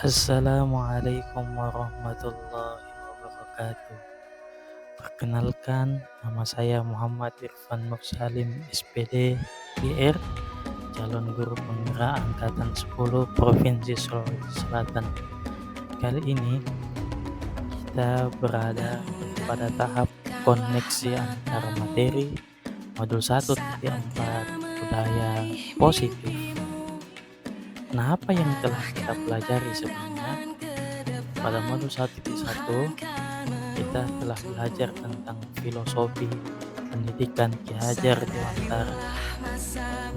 Assalamualaikum warahmatullahi wabarakatuh. Perkenalkan, nama saya Muhammad Irfan Nur Salim, SPD, GR, calon guru penggerak angkatan 10 Provinsi Sulawesi Selatan. Kali ini kita berada pada tahap koneksi antara materi modul 1.4 budaya positif. Nah, apa yang telah kita pelajari sebelumnya? Pada modul 1.1 kita telah belajar tentang filosofi pendidikan Ki Hajar Dewantara.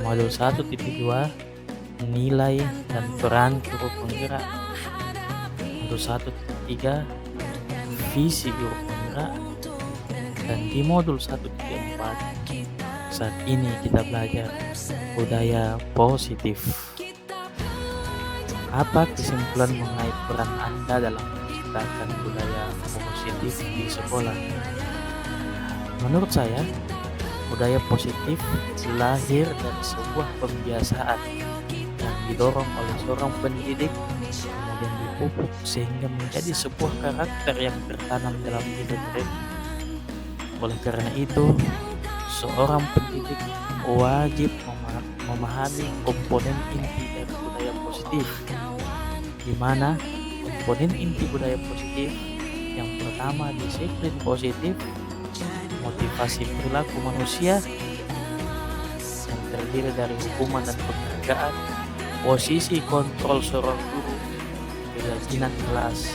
Modul 1.2 nilai dan peran guru penggerak. Modul 1.3 visi guru penggerak. Dan di modul 1.4 saat ini kita belajar budaya positif. Apa kesimpulan mengenai peran Anda dalam menciptakan budaya positif di sekolah? Menurut saya, budaya positif lahir dari sebuah pembiasaan yang didorong oleh seorang pendidik, kemudian dipupuk sehingga menjadi sebuah karakter yang tertanam dalam diri mereka. Oleh karena itu, seorang pendidik wajib memahami komponen inti dari budaya positif, di mana komponen inti budaya positif yang pertama disiplin positif, motivasi perilaku manusia yang terdiri dari hukuman dan penghargaan, posisi kontrol seorang guru, keyakinan kelas,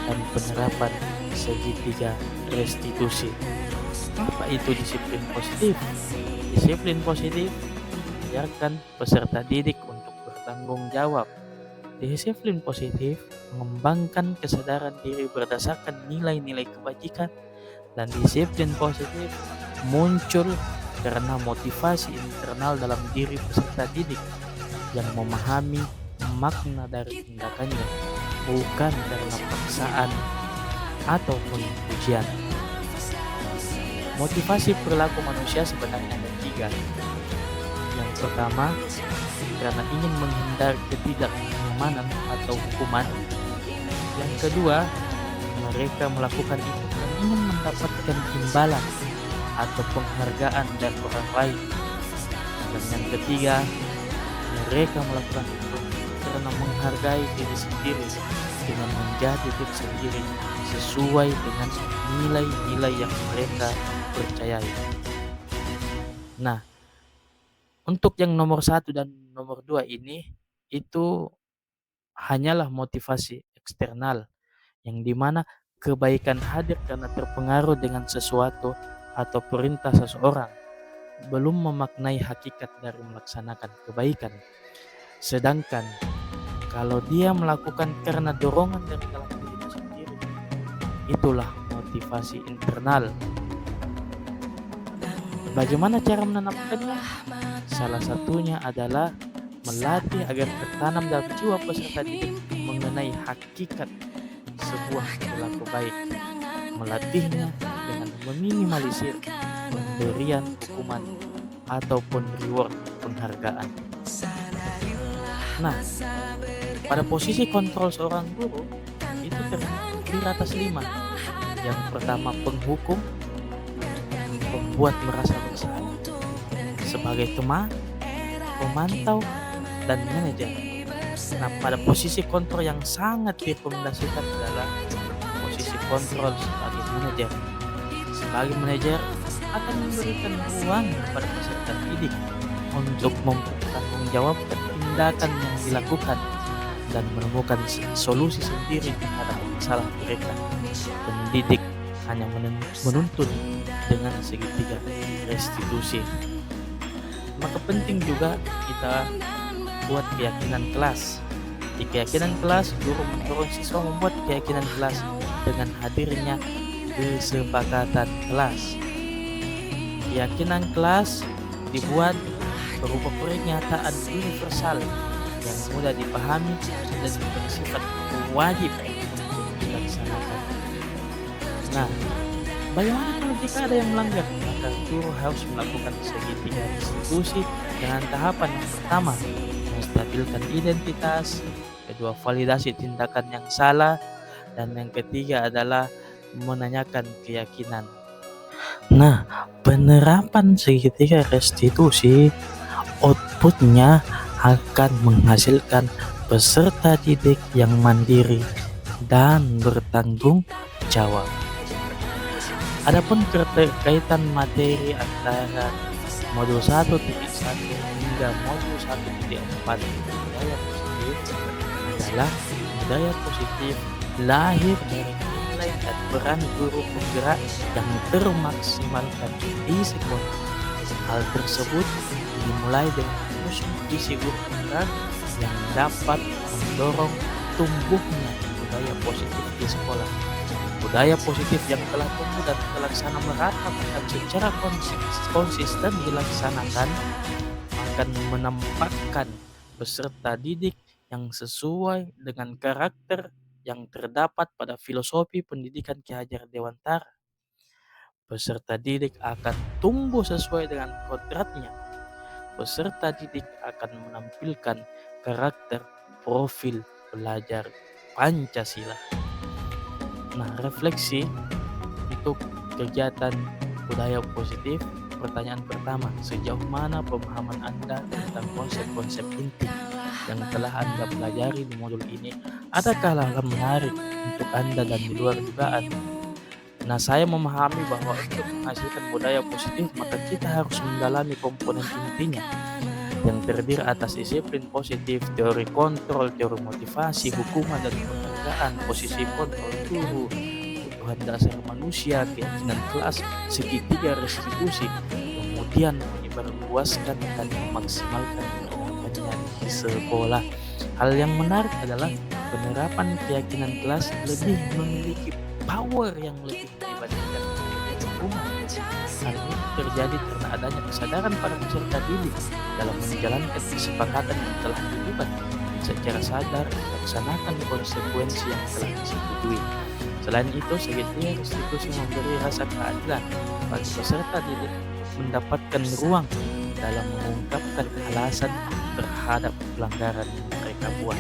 dan penerapan segitiga restitusi. Apa itu disiplin positif? Disiplin positif mengajarkan peserta didik untuk bertanggung jawab. Disiplin positif mengembangkan kesadaran diri berdasarkan nilai-nilai kebajikan, dan disiplin positif muncul karena motivasi internal dalam diri peserta didik yang memahami makna dari tindakannya, bukan karena paksaan ataupun pujian. Motivasi perilaku manusia sebenarnya ada 3. Yang pertama, karena ingin menghindari ketidaknyamanan atau hukuman. Yang kedua, mereka melakukan itu karena ingin mendapatkan imbalan atau penghargaan dari orang lain. Dan yang ketiga, mereka melakukan itu karena menghargai diri sendiri dengan menjadi diri sendiri sesuai dengan nilai-nilai yang mereka percayai. Nah, untuk yang nomor 1 dan nomor 2 ini, itu hanyalah motivasi eksternal, yang dimana kebaikan hadir karena terpengaruh dengan sesuatu atau perintah seseorang, belum memaknai hakikat dari melaksanakan kebaikan. Sedangkan kalau dia melakukan karena dorongan dari dalam dirinya sendiri, itulah motivasi internal. Bagaimana cara menanamkannya? Salah satunya adalah melatih agar tertanam dalam jiwa peserta didik mengenai hakikat sebuah perilaku baik. Melatihnya dengan meminimalisir pemberian hukuman ataupun reward penghargaan. Nah, pada posisi kontrol seorang guru itu terdiri atas 5. Yang pertama, penghukum, membuat merasa bersalah, sebagai pemantau, dan manajer. Nah, pada posisi kontrol yang sangat direkomendasikan adalah posisi kontrol sebagai manajer. Sebagai manajer akan memberikan ruang kepada peserta didik untuk mempertanggungjawabkan tindakan yang dilakukan dan menemukan solusi sendiri terhadap masalah mereka. Pendidik hanya menuntun dengan segitiga restitusi. Maka penting juga kita buat keyakinan kelas. Di keyakinan kelas, guru mendorong siswa membuat keyakinan kelas dengan hadirnya kesepakatan kelas. Keyakinan kelas dibuat berupa pernyataan universal yang mudah dipahami dan bersifat wajib untuk dilaksanakan. Nah, bagaimana kalau jika ada yang melanggar? Maka guru harus melakukan segitiga restitusi dengan tahapan yang pertama, menstabilkan identitas, kedua validasi tindakan yang salah, dan yang ketiga adalah menanyakan keyakinan. Nah, penerapan segitiga restitusi outputnya akan menghasilkan peserta didik yang mandiri dan bertanggung jawab. Adapun keterkaitan materi antara modul 1.1 hingga modul 1.4 budaya positif adalah budaya positif lahir dari nilai dan peran guru penggerak yang termaksimalkan di sekolah. Hal tersebut dimulai dengan mengusung visi guru penggerak yang dapat mendorong tumbuhnya budaya positif di sekolah. Budaya positif yang telah tumbuh dan terlaksana merata dan secara konsisten dilaksanakan akan menampakkan peserta didik yang sesuai dengan karakter yang terdapat pada filosofi pendidikan Ki Hajar Dewantara. Peserta didik akan tumbuh sesuai dengan kodratnya. Peserta didik akan menampilkan karakter profil pelajar Pancasila. Nah, refleksi untuk kegiatan budaya positif. Pertanyaan pertama, sejauh mana pemahaman Anda tentang konsep-konsep inti yang telah Anda pelajari di modul ini? Adakah hal menarik untuk Anda dan di luar dugaan? Nah, saya memahami bahwa untuk menghasilkan budaya positif, maka kita harus mendalami komponen intinya yang terdiri atas disiplin positif, teori kontrol, teori motivasi, hukuman dan penghargaan, posisi kontrol guru, kebutuhan dasar manusia, keyakinan kelas, segitiga restitusi, kemudian menyebarluaskan dan memaksimalkan penerapannya di sekolah. Hal yang menarik adalah penerapan keyakinan kelas lebih memiliki power yang lebih dibandingkan hukuman. Hal ini terjadi karena adanya kesadaran pada peserta didik dalam menjalankan kesepakatan yang telah dibuat secara sadar melaksanakan konsekuensi yang telah disetujui. Selain itu, segitiga restitusi memberi rasa keadilan bagi peserta didik mendapatkan ruang dalam mengungkapkan alasan terhadap pelanggaran yang mereka buat.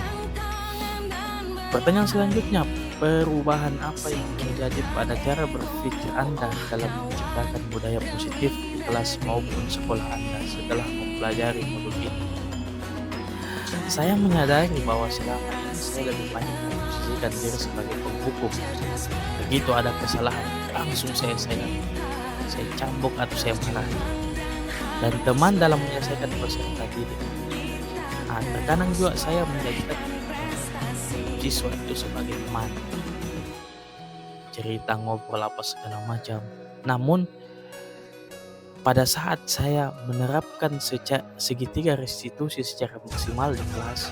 Pertanyaan selanjutnya, perubahan apa yang terjadi pada cara berpikir Anda dalam menciptakan budaya positif di kelas maupun sekolah Anda setelah mempelajari modul ini? Saya menyadari bahwa selama ini saya lebih banyak memposisikan diri sebagai penghukum. Begitu ada kesalahan, langsung saya cambuk atau saya marahi. Dan teman dalam menyelesaikan peserta didik. Terkadang juga saya menjadikan siswa itu sebagai teman, cerita, ngobrol apa segala macam. Namun pada saat saya menerapkan segitiga restitusi secara maksimal di kelas,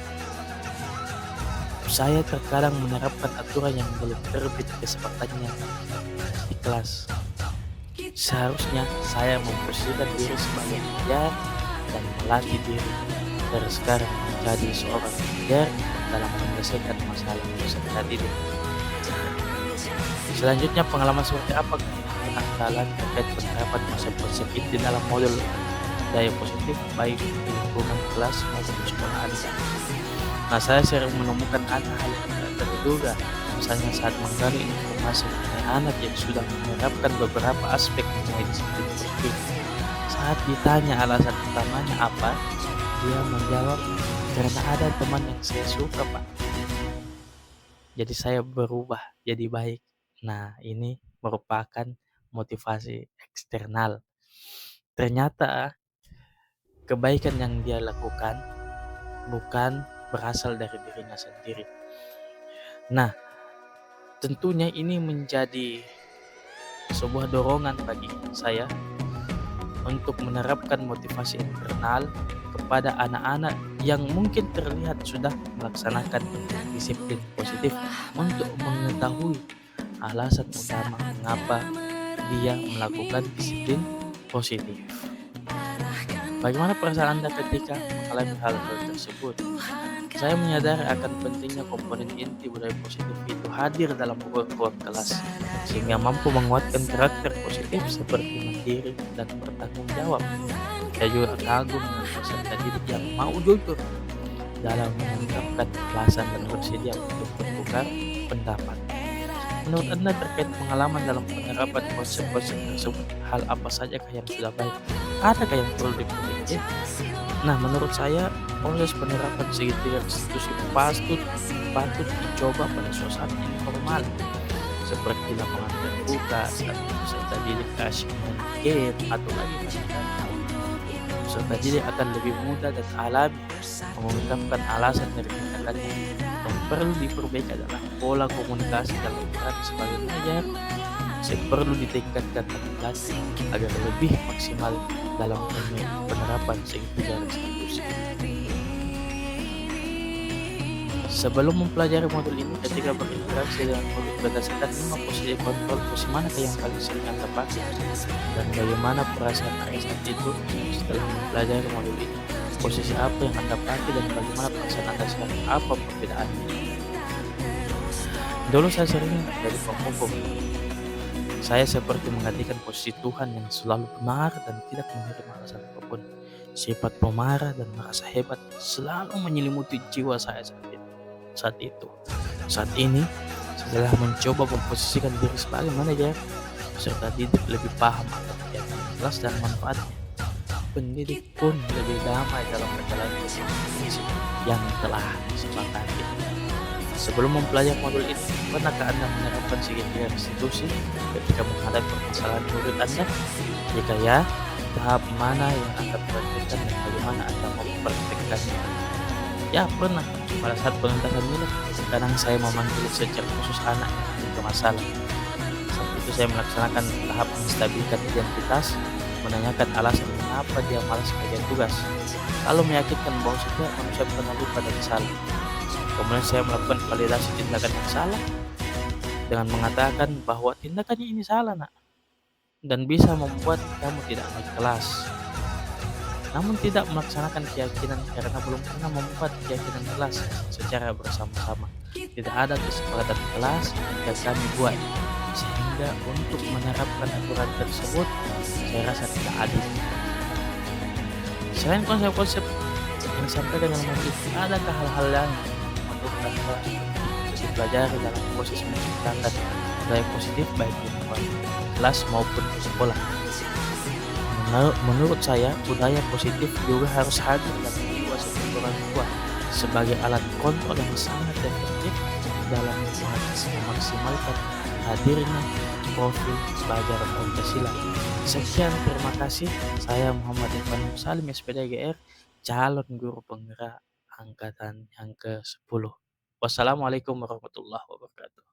saya terkadang menerapkan aturan yang belum terbit kesepakatannya di kelas. Seharusnya saya memposisikan diri sebagai pengajar dan melatih diri dari sekarang menjadi seorang pengajar dalam menyelesaikan masalah peserta didik. Selanjutnya, pengalaman seperti apa Anda terkait penerapan konsep-konsep inti dalam modul budaya positif baik di lingkungan kelas maupun di sekolah Anda? Nah, saya sering menemukan hal yang tidak terduga, misalnya saat menggali informasi mengenai anak yang sudah menerapkan beberapa aspek mengenai disiplin positif. Saat ditanya alasan utamanya apa, dia menjawab, karena ada teman yang saya suka, Pak. Jadi saya berubah jadi baik. Nah, ini merupakan motivasi eksternal. Ternyata kebaikan yang dia lakukan bukan berasal dari dirinya sendiri. Nah, tentunya ini menjadi sebuah dorongan bagi saya untuk menerapkan motivasi internal kepada anak-anak yang mungkin terlihat sudah melaksanakan disiplin positif untuk mengetahui alasan utama mengapa dia melakukan disiplin positif. Bagaimana perasaan Anda ketika mengalami hal-hal tersebut? Saya menyadari akan pentingnya komponen inti budaya positif itu hadir dalam ruang kelas, sehingga mampu menguatkan karakter positif seperti mandiri dan bertanggung jawab. Saya juga kagum dengan peserta didik yang mau jujur dalam mengungkapkan kekerasan dan bersedia untuk bertukar pendapat. Menurut Anda terkait pengalaman dalam penerapan konsep-konsep tersebut, hal apa saja yang sudah baik? Adakah yang perlu diperbaiki? Nah, menurut saya proses penerapan segitiga restitusi patut patut dicoba pada suasana yang formal, seperti lapangan terbuka saat peserta didik asyik main game atau lagi main. Peserta didik akan lebih mudah dan alami mengungkapkan alasan dari tindakannya. Yang perlu diperbaiki adalah pola komunikasi dalam peran sebagai pengajar. Perlu ditingkatkan aplikasi agar lebih maksimal dalam penerapan segitiga restitusi. Sebelum mempelajari modul ini, ketika berinteraksi dengan modul berdasarkan 5 posisi kontrol, posisi mana yang paling sering Anda pakai dan bagaimana perasaan Anda saat itu setelah mempelajari modul ini. Posisi apa yang Anda pakai dan bagaimana perasaan Anda sekarang, apa perbedaannya. Dulu saya sering dari penghukum. Saya seperti menggantikan posisi Tuhan yang selalu benar dan tidak menerima alasan apapun. Sifat pemarah dan merasa hebat selalu menyelimuti jiwa saya saat itu. Saat ini, setelah mencoba memposisikan diri sebagai manajer, peserta didik lebih paham akan kegiatan kelas dan manfaatnya. Pendidik pun lebih damai dalam menjalani visi yang telah disepakati. Sebelum mempelajari modul ini, pernahkah Anda menerapkan segitiga restitusi ketika menghadapi permasalahan murid Anda? Jika ya, tahap mana yang Anda perhatikan dan bagaimana Anda mempraktikkannya? Ya, pernah. Pada saat penuntasan nilai, kadang saya memanggil secara khusus anak yang bermasalah. Saat itu saya melaksanakan tahap menstabilkan identitas, menanyakan alasan mengapa dia malas kerja tugas, lalu meyakinkan bahwa setiap manusia pernah lupa dan salah. Kemudian saya melakukan validasi tindakan yang salah dengan mengatakan bahwa tindakannya ini salah, nak, dan bisa membuat kamu tidak naik kelas. Namun tidak melaksanakan keyakinan karena belum pernah membuat keyakinan kelas secara bersama-sama. Tidak ada kesepakatan kelas yang kami buat, sehingga untuk menerapkan aturan tersebut saya rasa tidak adil. Selain konsep-konsep yang disampaikan dalam modul ini, adakah hal-hal lain menurut Anda bisa dipelajari dalam proses menciptakan budaya positif baik di lingkungan kelas maupun di sekolah? Menurut saya, budaya positif juga harus hadir dalam jiwa setiap orang tua sebagai alat kontrol yang sangat efektif dalam memaksimalkan hadirnya profil pelajar Pancasila. Sekian, terima kasih. Saya Muhammad Irfan Salim, SPDGR, calon guru penggerak angkatan yang ke-10. Wassalamualaikum warahmatullahi wabarakatuh.